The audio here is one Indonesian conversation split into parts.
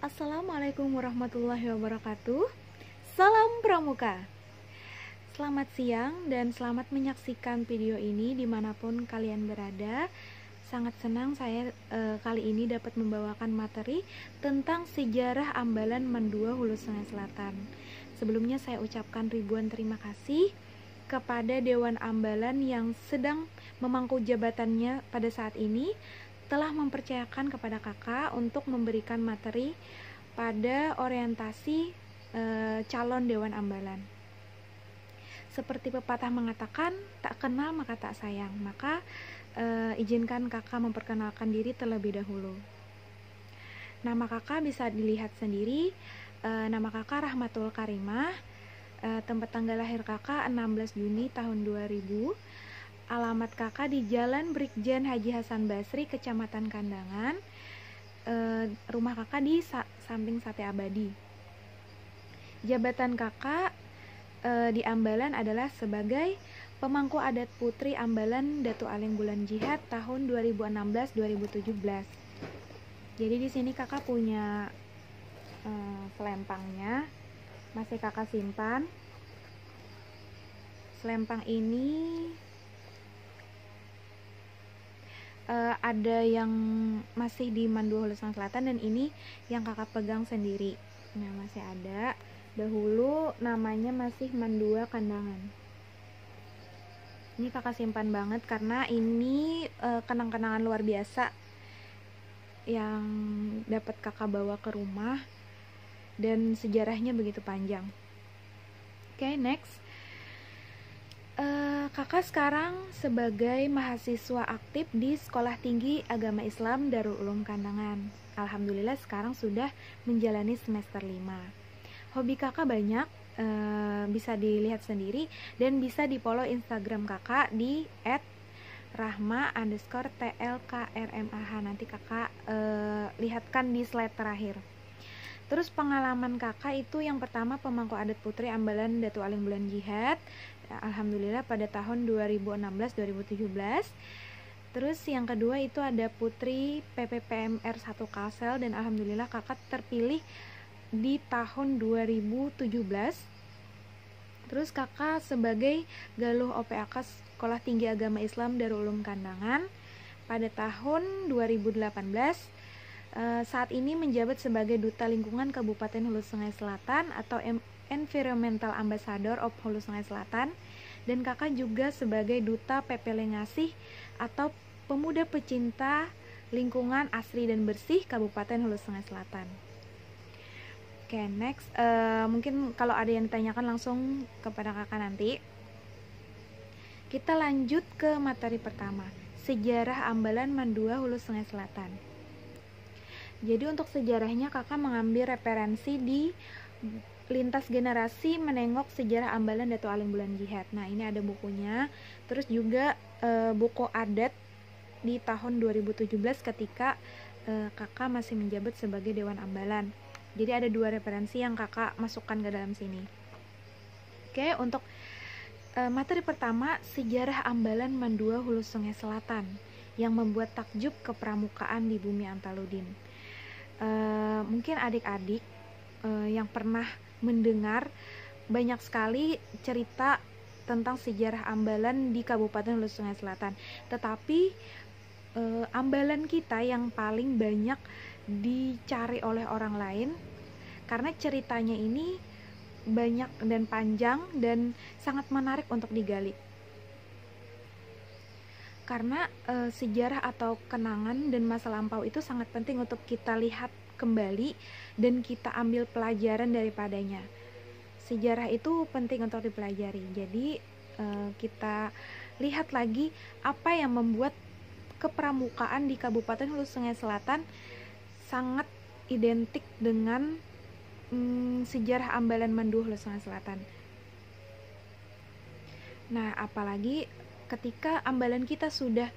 Assalamualaikum warahmatullahi wabarakatuh. Salam Pramuka. Selamat siang dan selamat menyaksikan video ini dimanapun kalian berada. Sangat senang saya kali ini dapat membawakan materi tentang sejarah Ambalan Mandua Hulu Sungai Selatan. Sebelumnya saya ucapkan ribuan terima kasih kepada Dewan Ambalan yang sedang memangku jabatannya pada saat ini, telah mempercayakan kepada kakak untuk memberikan materi pada orientasi calon Dewan Ambalan. Seperti pepatah mengatakan, tak kenal maka tak sayang. Maka izinkan kakak memperkenalkan diri terlebih dahulu. Nama kakak bisa dilihat sendiri. Nama kakak Rahmatul Karimah. Tempat tanggal lahir kakak 16 Juni tahun 2000. Alamat kakak di Jalan Brigjen Haji Hasan Basri, Kecamatan Kandangan. Rumah kakak di samping Sate Abadi. Jabatan kakak di Ambalan adalah sebagai pemangku adat putri Ambalan Datu Aling Bulan Jihad tahun 2016-2017. Jadi di sini kakak punya selempangnya, masih kakak simpan. Selempang ini ada yang masih di Mandua Hulu Sungai Selatan dan ini yang kakak pegang sendiri. Nah, masih ada. Dahulu namanya masih Mandua Kandangan. Ini kakak simpan banget karena ini kenang-kenangan luar biasa yang dapat kakak bawa ke rumah dan sejarahnya begitu panjang. Oke, next. Kakak sekarang sebagai mahasiswa aktif di Sekolah Tinggi Agama Islam Darul Ulum Kandangan. Alhamdulillah sekarang sudah menjalani semester 5. Hobi kakak banyak, bisa dilihat sendiri dan bisa di follow Instagram kakak di @rahma_tlkrmah. Nanti kakak lihatkan di slide terakhir. Terus pengalaman kakak itu yang pertama pemangku adat putri Ambalan Datu Aling Bulan Jihad. Alhamdulillah pada tahun 2016-2017. Terus yang kedua itu ada putri PPPMR 1 Kalsel dan alhamdulillah kakak terpilih di tahun 2017. Terus kakak sebagai Galuh OPAK Sekolah Tinggi Agama Islam Darul Ulum Kandangan pada tahun 2018. Saat ini menjabat sebagai Duta Lingkungan Kabupaten Hulu Sungai Selatan atau Environmental Ambassador of Hulu Sungai Selatan, dan kakak juga sebagai Duta PP Lengasih atau Pemuda Pecinta Lingkungan Asri dan Bersih Kabupaten Hulu Sungai Selatan. Oke, next. Mungkin kalau ada yang ditanyakan langsung kepada kakak nanti. Kita lanjut ke materi pertama, sejarah Ambalan Mandua Hulu Sungai Selatan. Jadi untuk sejarahnya kakak mengambil referensi di Lintas Generasi Menengok Sejarah Ambalan Datu Aling Bulan Jihad. Nah, ini ada bukunya. Terus juga buku adat di tahun 2017 ketika kakak masih menjabat sebagai Dewan Ambalan. Jadi ada 2 referensi yang kakak masukkan ke dalam sini. Oke, untuk materi pertama, sejarah Ambalan Mandua Hulu Sungai Selatan yang membuat takjub kepramukaan di bumi Antaludin. Mungkin adik-adik yang pernah mendengar banyak sekali cerita tentang sejarah Ambalan di Kabupaten Hulu Sungai Selatan. Tetapi Ambalan kita yang paling banyak dicari oleh orang lain karena ceritanya ini banyak dan panjang dan sangat menarik untuk digali. Karena sejarah atau kenangan dan masa lampau itu sangat penting untuk kita lihat kembali dan kita ambil pelajaran daripadanya. Sejarah itu penting untuk dipelajari. Jadi kita lihat lagi apa yang membuat kepramukaan di Kabupaten Hulu Sungai Selatan sangat identik dengan sejarah Ambalan Mandua Hulu Sungai Selatan. Nah, apalagi ketika Ambalan kita sudah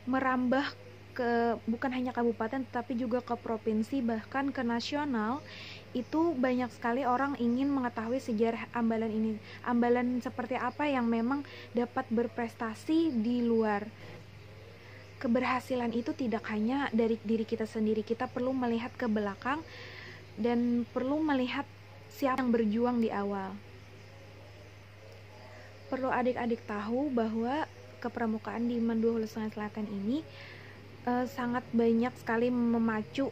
merambah ke bukan hanya kabupaten tetapi juga ke provinsi bahkan ke nasional, itu banyak sekali orang ingin mengetahui sejarah Ambalan ini. Ambalan seperti apa yang memang dapat berprestasi di luar. Keberhasilan itu tidak hanya dari diri kita sendiri, kita perlu melihat ke belakang dan perlu melihat siapa yang berjuang di awal. Perlu adik-adik tahu bahwa kepramukaan di Mandua Hulu Sungai Selatan ini sangat banyak sekali memacu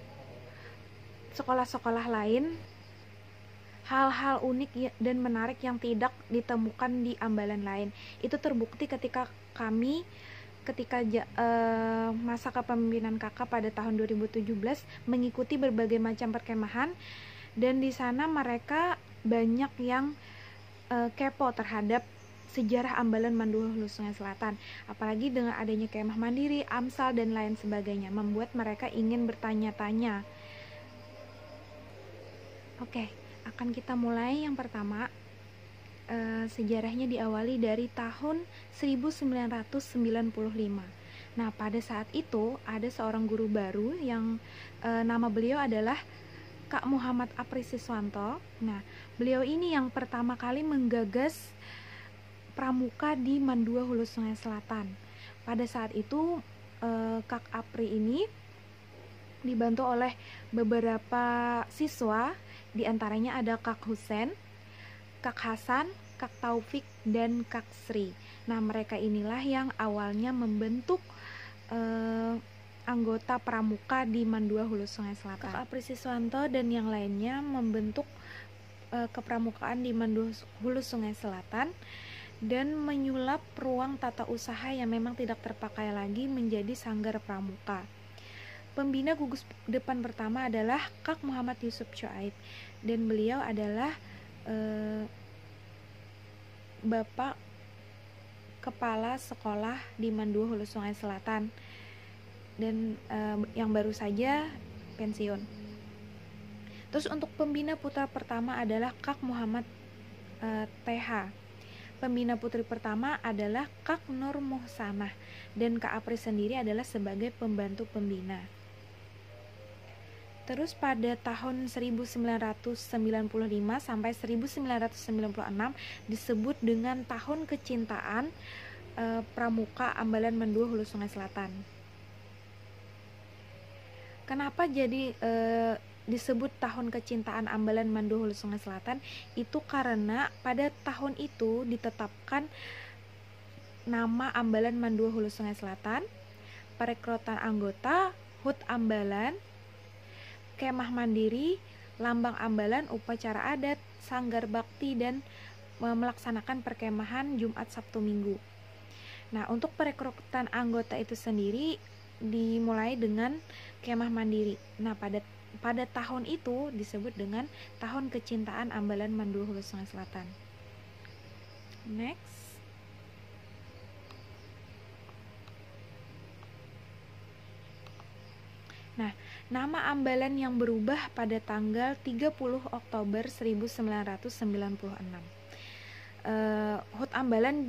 sekolah-sekolah lain, hal-hal unik dan menarik yang tidak ditemukan di Ambalan lain. Itu terbukti ketika masa kepemimpinan kakak pada tahun 2017 mengikuti berbagai macam perkemahan, dan di sana mereka banyak yang kepo terhadap sejarah Ambalan Mandua Hulu Sungai Selatan. Apalagi dengan adanya kemah mandiri, AMSAL, dan lain sebagainya, membuat mereka ingin bertanya-tanya. Oke, akan kita mulai. Yang pertama, sejarahnya diawali dari tahun 1995. Nah, pada saat itu ada seorang guru baru yang nama beliau adalah Kak Muhammad Apri Siswanto. Nah, beliau ini yang pertama kali menggagas pramuka di Mandua Hulu Sungai Selatan. Pada saat itu Kak Apri ini dibantu oleh beberapa siswa, diantaranya ada Kak Husen, Kak Hasan, Kak Taufik, dan Kak Sri. Nah, mereka inilah yang awalnya membentuk anggota pramuka di Mandua Hulu Sungai Selatan. Kak Apri Siswanto dan yang lainnya membentuk kepramukaan di Mandua Hulu Sungai Selatan dan menyulap ruang tata usaha yang memang tidak terpakai lagi menjadi sanggar pramuka. Pembina gugus depan pertama adalah Kak Muhammad Yusuf Shuaib, dan beliau adalah Bapak Kepala Sekolah di Mandua Hulu Sungai Selatan, dan yang baru saja pensiun. Terus untuk pembina putra pertama adalah Kak Muhammad TH. Pembina putri pertama adalah Kak Nur Muhsanah, dan Kak Apri sendiri adalah sebagai pembantu pembina. Terus pada tahun 1995 sampai 1996 disebut dengan tahun kecintaan pramuka Ambalan Mandua Hulu Sungai Selatan. Kenapa jadi disebut tahun kecintaan Ambalan Mandua Hulu Sungai Selatan? Itu karena pada tahun itu ditetapkan nama Ambalan Mandua Hulu Sungai Selatan, perekrutan anggota, HUT Ambalan, kemah mandiri, lambang Ambalan, upacara adat, sanggar bakti, dan melaksanakan perkemahan Jumat, Sabtu, Minggu. Nah, untuk perekrutan anggota itu sendiri dimulai dengan kemah mandiri. Nah, pada tahun itu disebut dengan tahun kecintaan Ambalan Mandua Hulu Sungai Selatan. Next. Nah, nama Ambalan yang berubah pada tanggal 30 Oktober 1996. HUT Ambalan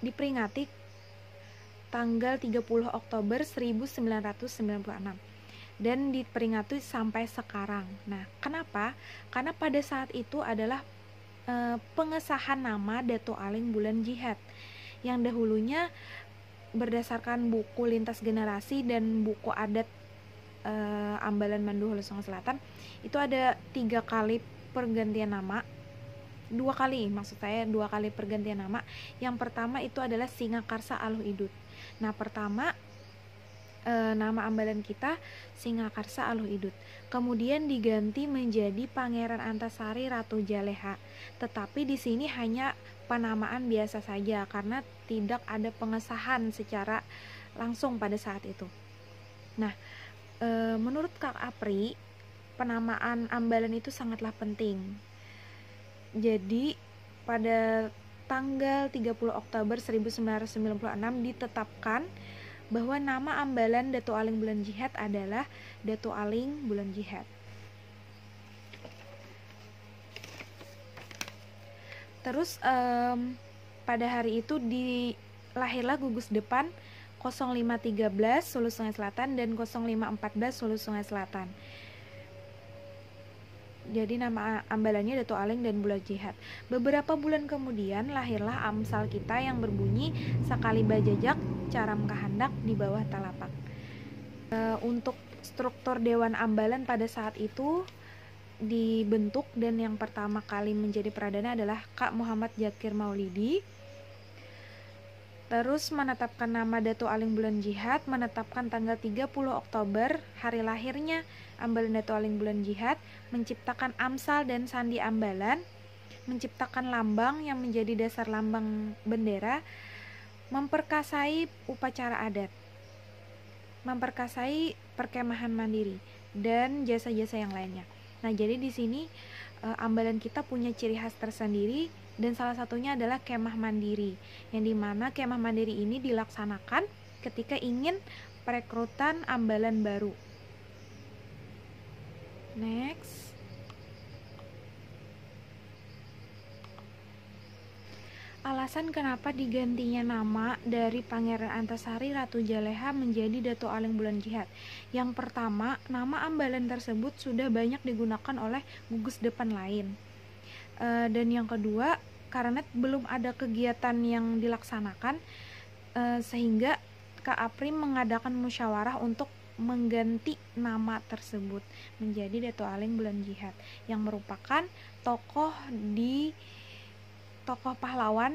diperingati tanggal 30 Oktober 1996 dan diperingati sampai sekarang. Nah, kenapa? Karena pada saat itu adalah pengesahan nama Dato Aling Bulan Jihad yang dahulunya berdasarkan buku lintas generasi dan buku adat Ambalan Mandua Hulu Sungai Selatan itu ada 3 kali pergantian nama, 2 kali pergantian nama. Yang pertama itu adalah Singakarsa Aluh Idut. Nah, pertama nama Ambalan kita Singakarsa Aluh Idut, kemudian diganti menjadi Pangeran Antasari Ratu Jaleha, tetapi di sini hanya penamaan biasa saja karena tidak ada pengesahan secara langsung pada saat itu. Nah, menurut Kak Apri, penamaan Ambalan itu sangatlah penting. Jadi pada tanggal 30 Oktober 1996 ditetapkan bahwa nama Ambalan Dato Aling Bulan Jihad adalah Dato Aling Bulan Jihad. Terus pada hari itu lahirlah gugus depan 0513 Hulu Sungai Selatan dan 0514 Hulu Sungai Selatan. Jadi nama ambalannya Dato Aling dan Bulan Jihad. Beberapa bulan kemudian lahirlah AMSAL kita yang berbunyi Sakali Bajajak Caram Kahandak di bawah talapak. Untuk struktur Dewan Ambalan pada saat itu dibentuk dan yang pertama kali menjadi perdana adalah Kak Muhammad Jakir Maulidi. Terus menetapkan nama Datuk Aling Bulan Jihad, menetapkan tanggal 30 Oktober hari lahirnya Ambalan Datuk Aling Bulan Jihad, menciptakan Amsal dan Sandi Ambalan, menciptakan lambang yang menjadi dasar lambang bendera, memperkasai upacara adat, memperkasai perkemahan mandiri, dan jasa-jasa yang lainnya. Nah, jadi di sini Ambalan kita punya ciri khas tersendiri, dan salah satunya adalah kemah mandiri, yang dimana kemah mandiri ini dilaksanakan ketika ingin perekrutan ambalan baru. Next. Alasan kenapa digantinya nama dari Pangeran Antasari Ratu Jaleha menjadi Datuk Aling Bulan Jihad. Yang pertama, nama ambalan tersebut sudah banyak digunakan oleh gugus depan lain. Dan yang kedua, karena belum ada kegiatan yang dilaksanakan, sehingga Kak Apri mengadakan musyawarah untuk mengganti nama tersebut menjadi Datuk Aling Bulan Jihad, yang merupakan tokoh pahlawan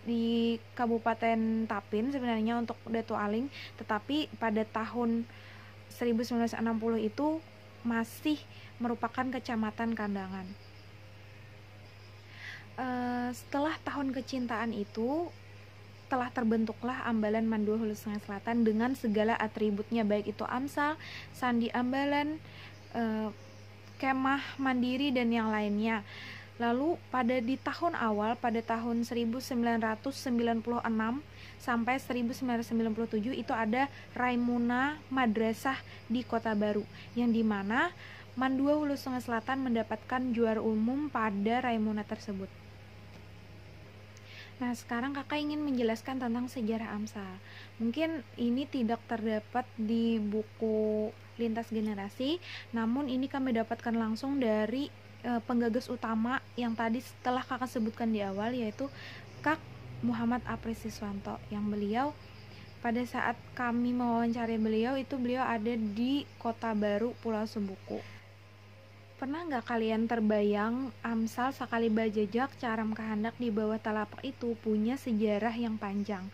di Kabupaten Tapin sebenarnya untuk Datuk Aling, tetapi pada tahun 1960 itu masih merupakan Kecamatan Kandangan. Setelah tahun kecintaan itu telah terbentuklah Ambalan Mandua Hulu Sungai Selatan dengan segala atributnya, baik itu Amsal, Sandi Ambalan, kemah mandiri dan yang lainnya. Lalu di tahun awal, pada tahun 1996 sampai 1997 itu ada Raimuna Madrasah di Kota Baru, yang dimana Mandua Hulu Sungai Selatan mendapatkan juara umum pada Raimuna tersebut. Nah, sekarang kakak ingin menjelaskan tentang sejarah Amsal. Mungkin ini tidak terdapat di buku lintas generasi, namun ini kami dapatkan langsung dari penggagas utama yang tadi setelah kakak sebutkan di awal, yaitu Kak Muhammad Apri Siswanto, yang beliau pada saat kami mewawancari beliau ada di Kota Baru, Pulau Sebuku. Pernah nggak kalian terbayang Amsal Sakali Bajajak Caram Kahandak di bawah telapak itu punya sejarah yang panjang,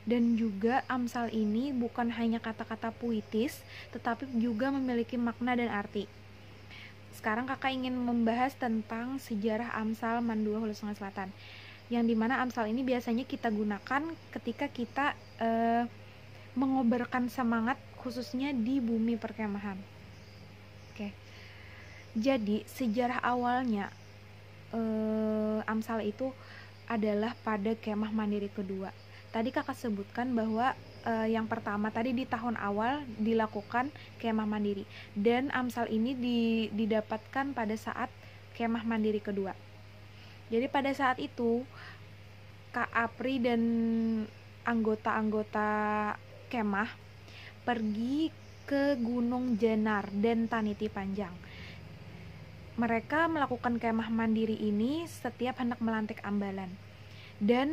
dan juga Amsal ini bukan hanya kata-kata puitis, tetapi juga memiliki makna dan arti. Sekarang kakak ingin membahas tentang sejarah Amsal Mandua Hulu Sungai Selatan, yang dimana Amsal ini biasanya kita gunakan ketika kita mengobarkan semangat, khususnya di bumi perkemahan. Oke. Jadi sejarah awalnya Amsal itu adalah pada kemah mandiri kedua. Tadi kakak sebutkan bahwa yang pertama tadi di tahun awal dilakukan kemah mandiri, dan Amsal ini didapatkan pada saat kemah mandiri kedua. Jadi pada saat itu Kak Apri dan anggota-anggota kemah pergi ke Gunung Janar dan Taniti Panjang. Mereka melakukan kemah mandiri ini setiap hendak melantik ambalan, dan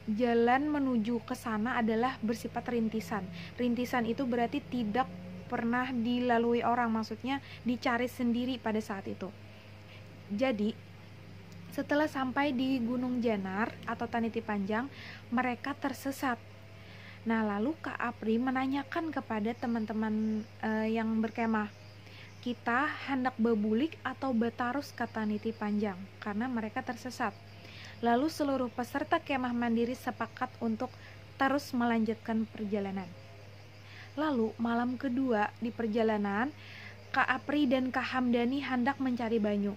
jalan menuju ke sana adalah bersifat rintisan. Rintisan itu berarti tidak pernah dilalui orang, maksudnya dicari sendiri pada saat itu. Jadi setelah sampai di Gunung Janar atau Taniti Panjang, mereka tersesat. Nah, lalu Kak Apri menanyakan kepada teman-teman yang berkemah, kita hendak bebulik atau betarus ke Taniti Panjang, karena mereka tersesat. Lalu seluruh peserta kemah mandiri sepakat untuk terus melanjutkan perjalanan. Lalu malam kedua di perjalanan, Kak Apri dan Kak Hamdani hendak mencari banyu.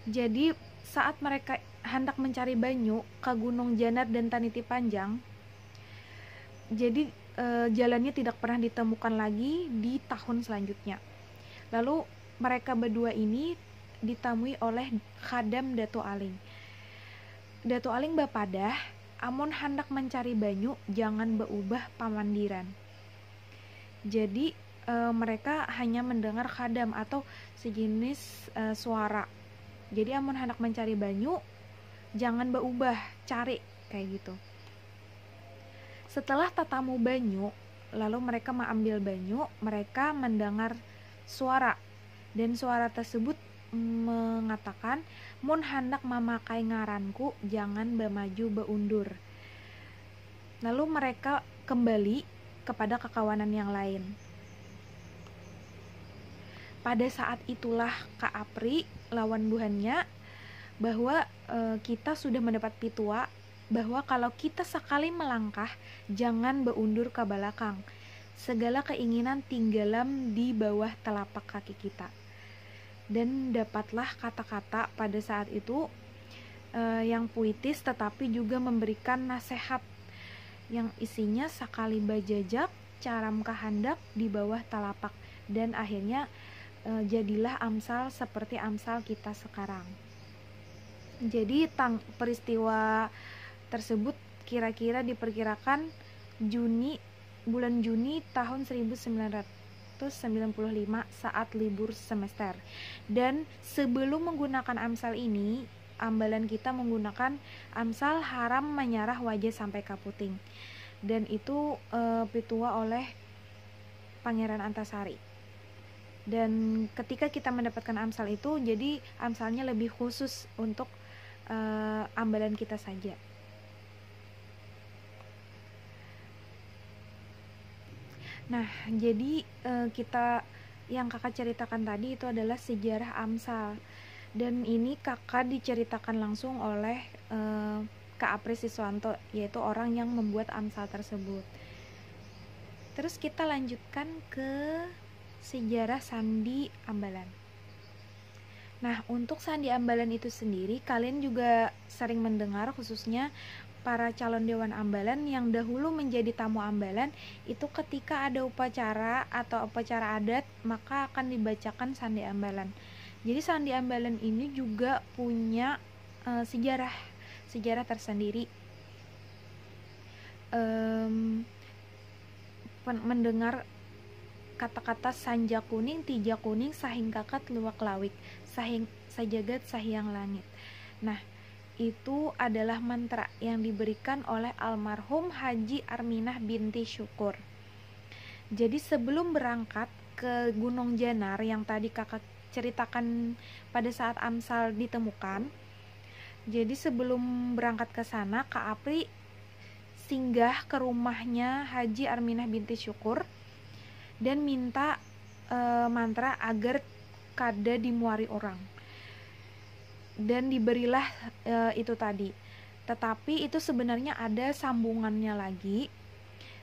Jadi saat mereka hendak mencari banyu ke Gunung Janar dan Taniti Panjang, jadi jalannya tidak pernah ditemukan lagi di tahun selanjutnya. Lalu mereka berdua ini ditemui oleh khadam Datuk Aling. Datuk Aling bapadah, amun hendak mencari banyu jangan beubah pamandiran. Jadi mereka hanya mendengar khadam atau sejenis suara. Jadi amun hendak mencari banyu jangan beubah, cari kayak gitu. Setelah tatamu banyu, lalu mereka mengambil banyu, mereka mendengar suara Dan suara tersebut mengatakan, mun hendak memakai ngaranku, jangan bemaju beundur. Lalu mereka kembali kepada kekawanan yang lain. Pada saat itulah Kak Apri lawan buhannya bahwa kita sudah mendapat pitua bahwa kalau kita sekali melangkah, jangan beundur ke belakang. Segala keinginan tinggalam di bawah telapak kaki kita. Dan dapatlah kata-kata pada saat itu yang puitis tetapi juga memberikan nasihat yang isinya sakali bajajak caram kahandak di bawah telapak, dan akhirnya jadilah Amsal seperti Amsal kita sekarang. Jadi peristiwa tersebut kira-kira diperkirakan bulan Juni tahun 1995 saat libur semester. Dan sebelum menggunakan Amsal ini, ambalan kita menggunakan Amsal haram menyarah wajah sampai kaputing, dan itu pitua oleh Pangeran Antasari. Dan ketika kita mendapatkan Amsal itu, jadi Amsalnya lebih khusus untuk ambalan kita saja. Nah, jadi kita yang kakak ceritakan tadi itu adalah sejarah Amsal, dan ini kakak diceritakan langsung oleh Kak Apri Siswanto, yaitu orang yang membuat Amsal tersebut. Terus kita lanjutkan ke sejarah sandi ambalan. Nah, untuk sandi ambalan itu sendiri, kalian juga sering mendengar, khususnya para calon dewan ambalan yang dahulu menjadi tamu ambalan, itu ketika ada upacara atau upacara adat, maka akan dibacakan sandi ambalan. Jadi sandi ambalan ini juga punya sejarah tersendiri. Mendengar kata-kata sanja kuning, tija kuning, sahing kakat luwak lawik, sahing sajagat sahyang langit. Nah, itu adalah mantra yang diberikan oleh almarhum Haji Arminah binti Syukur. Jadi sebelum berangkat ke Gunung Janar yang tadi kakak ceritakan pada saat Amsal ditemukan, jadi sebelum berangkat ke sana, Kak Apri singgah ke rumahnya Haji Arminah binti Syukur dan minta mantra agar kada dimuari orang, dan diberilah itu tadi. Tetapi itu sebenarnya ada sambungannya lagi,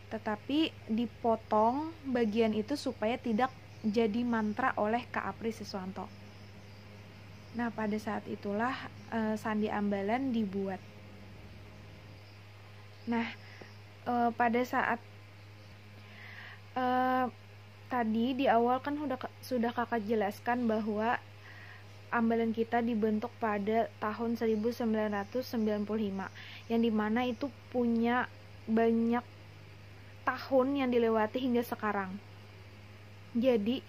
tetapi dipotong bagian itu supaya tidak jadi mantra oleh Kak Apri Siswanto. Nah, pada saat itulah sandi ambalan dibuat. Nah, pada saat tadi di awal kan sudah kakak jelaskan bahwa ambalan kita dibentuk pada tahun 1995, yang dimana itu punya banyak tahun yang dilewati hingga sekarang. Jadi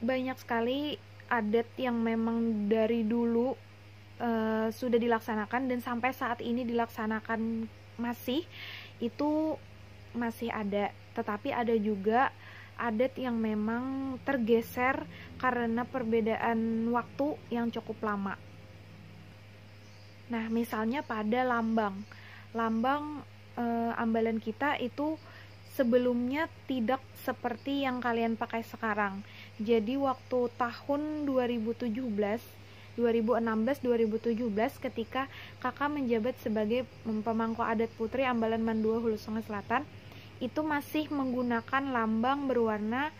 banyak sekali adat yang memang dari dulu sudah dilaksanakan dan sampai saat ini dilaksanakan masih ada, tetapi ada juga adat yang memang tergeser karena perbedaan waktu yang cukup lama. Nah, misalnya pada lambang ambalan kita itu sebelumnya tidak seperti yang kalian pakai sekarang. Jadi waktu tahun 2016-2017 ketika kakak menjabat sebagai pemangku adat putri ambalan Mandua Hulu Sungai Selatan, itu masih menggunakan lambang berwarna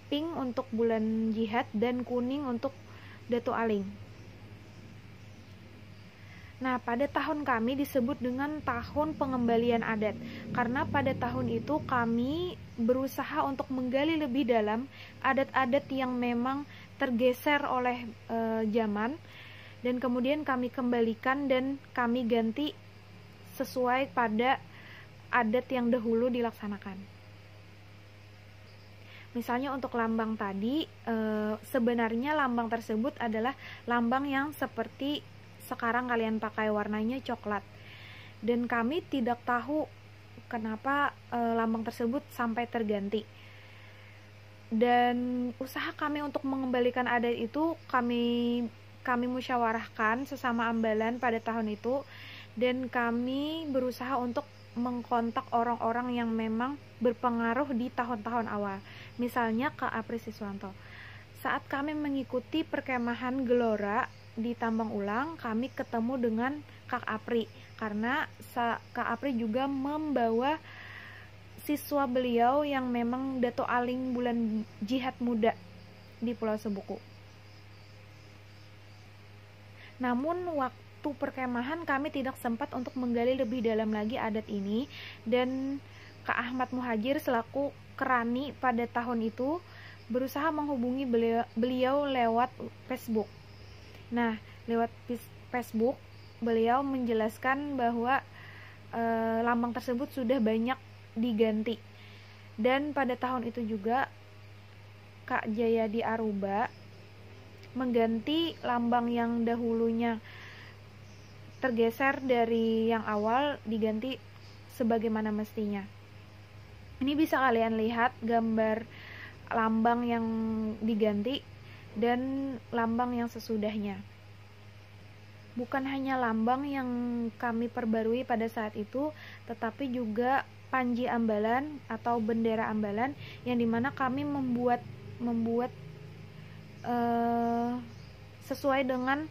pink untuk bulan jihad dan kuning untuk Datu Aling. Nah, pada tahun kami disebut dengan tahun pengembalian adat, karena pada tahun itu kami berusaha untuk menggali lebih dalam adat-adat yang memang tergeser oleh zaman, dan kemudian kami kembalikan dan kami ganti sesuai pada adat yang dahulu dilaksanakan. Misalnya untuk lambang tadi, sebenarnya lambang tersebut adalah lambang yang seperti sekarang kalian pakai, warnanya coklat, dan kami tidak tahu kenapa lambang tersebut sampai terganti. Dan usaha kami untuk mengembalikan adat itu kami musyawarahkan sesama Ambalan pada tahun itu, dan kami berusaha untuk mengkontak orang-orang yang memang berpengaruh di tahun-tahun awal. Misalnya Kak Apri Siswanto. Saat kami mengikuti perkemahan Gelora di Tambang Ulang, kami ketemu dengan Kak Apri, karena Kak Apri juga membawa siswa beliau yang memang Dato Aling Bulan Jihad Muda di Pulau Sebuku. Namun waktu perkemahan kami tidak sempat untuk menggali lebih dalam lagi adat ini, dan Kak Ahmad Muhajir selaku Kerani pada tahun itu berusaha menghubungi beliau lewat Facebook. Nah, lewat Facebook beliau menjelaskan bahwa lambang tersebut sudah banyak diganti, dan pada tahun itu juga Kak Jayadi Aruba mengganti lambang yang dahulunya tergeser dari yang awal, diganti sebagaimana mestinya. Ini bisa kalian lihat gambar lambang yang diganti dan lambang yang sesudahnya. Bukan hanya lambang yang kami perbarui pada saat itu, tetapi juga panji Ambalan atau bendera Ambalan, yang dimana kami membuat sesuai dengan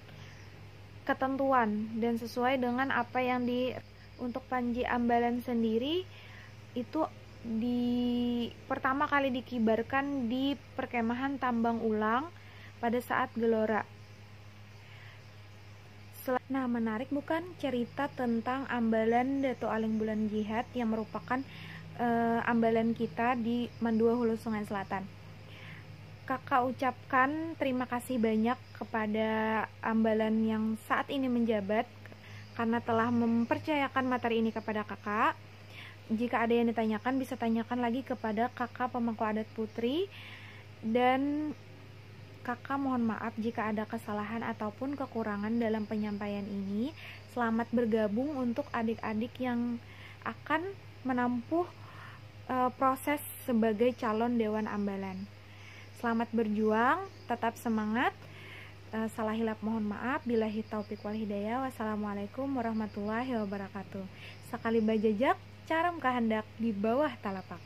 ketentuan dan sesuai dengan apa yang untuk panji Ambalan sendiri itu pertama kali dikibarkan di perkemahan Tambang Ulang pada saat Gelora. Nah, menarik bukan cerita tentang Ambalan Dato Aling Bulan Jihad yang merupakan ambalan kita di Mandua Hulu Sungai Selatan. Kakak ucapkan terima kasih banyak kepada Ambalan yang saat ini menjabat karena telah mempercayakan materi ini kepada kakak. Jika ada yang ditanyakan, bisa tanyakan lagi kepada kakak pemangku adat putri, dan kakak mohon maaf jika ada kesalahan ataupun kekurangan dalam penyampaian ini. Selamat bergabung untuk adik-adik yang akan menempuh proses sebagai calon Dewan Ambalan. Selamat berjuang, tetap semangat. Salah hilap mohon maaf. Billahi taufik wal hidayah. Wassalamualaikum warahmatullahi wabarakatuh. Sekali bajajak, caram kehendak di bawah talapak.